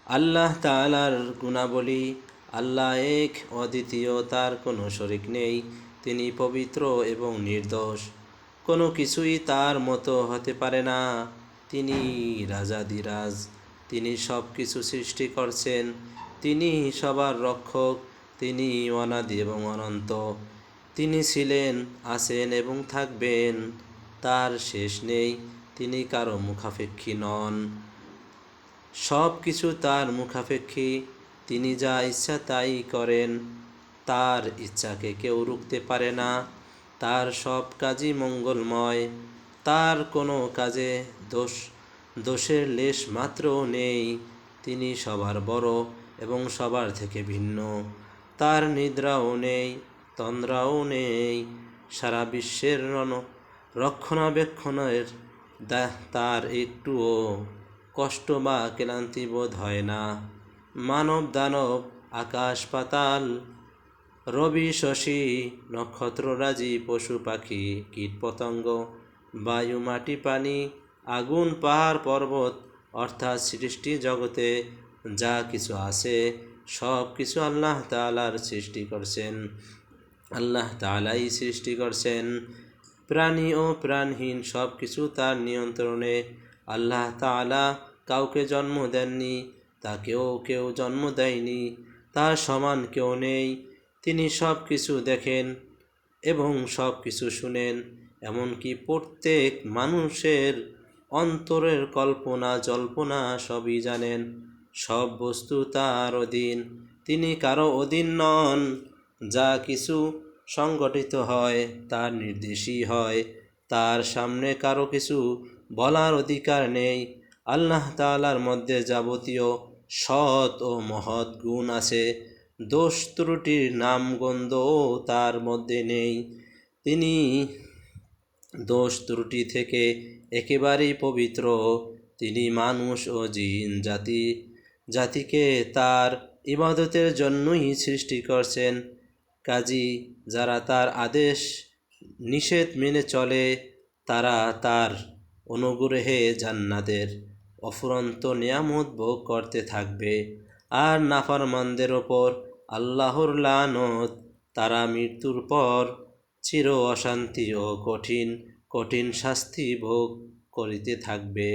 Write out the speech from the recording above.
আল্লাহ তাআলার গুণাবলী। আল্লাহ এক, অদ্বিতীয়, তার কোনো শরিক নেই। তিনি পবিত্র এবং নির্দোষ, কোনো কিছুই তার মতো হতে পারে না। তিনি রাজাধিরাজ, তিনি সব কিছু সৃষ্টি করছেন, তিনি সবার রক্ষক, তিনি অনাদি এবং অনন্ত। তিনি ছিলেন, আছেন এবং থাকবেন, তার শেষ নেই। তিনি কারো মুখাপেক্ষী নন, সব কিছু তার মুখাপেক্ষী। তিনি যা ইচ্ছা তাই করেন, তার ইচ্ছাকে কেউ রুখতে পারে না। তার সব কাজই মঙ্গলময়, তার কোনো কাজে দোষের লেশ মাত্রও নেই। তিনি সবার বড় এবং সবার থেকে ভিন্ন। তার নিদ্রাও নেই, তন্দ্রাও নেই। সারা বিশ্বের রক্ষণাবেক্ষণের তার একটুও কষ্ট বা ক্লান্তি বোধ হয় না। মানব দানব, আকাশ পাতাল, রবি শশী, নক্ষত্ররাজি, পশু পাখি, কীট পতঙ্গ, বায়ু, মাটি, পানি, আগুন, পাহাড়, পর্বত, অর্থাৎ সৃষ্টি জগতে যা কিছু আছে সব কিছু আল্লাহ তাআলার সৃষ্টি করছেন। আল্লাহ তাআলাই সৃষ্টি করছেন। প্রাণী ও প্রাণহীন সব কিছু তার নিয়ন্ত্রণে। আল্লাহ তাআলা কাউকে জন্ম দেননি, তাকেও কেউ জন্ম দেয়নি, তার সমান কেউ নেই। তিনি সব কিছু দেখেন এবং সব কিছু শুনেন, এমনকি প্রত্যেক মানুষের অন্তরের কল্পনা জল্পনা সবই জানেন। সব বস্তু তার অধীন, তিনি কারো অধীন নন। যা কিছু সংগঠিত হয় তার নির্দেশই হয়, তার সামনে কারো কিছু বলার অধিকার নেই। আল্লাহ তাআলার মধ্যে যাবতীয় সৎ ও মহৎ গুণ আছে, দোষ ত্রুটির নামগন্ধও তার মধ্যে নেই। তিনি দোষ ত্রুটি থেকে একেবারেই পবিত্র। তিনি মানুষ ও জিন জাতিকে তার ইবাদতের জন্যই সৃষ্টি করছেন। কাজী যারা তার আদেশ নিষেধ মেনে চলে, তারা তার অনুগ্রহে জান্নাতের অফুরন্ত নিয়ামত ভোগ করতে থাকবে। আর নাফরমানদের ওপর আল্লাহর লানত, তারা মৃত্যুর পর চির অশান্তি ও কঠিন কঠিন শাস্তি ভোগ করিতে থাকবে।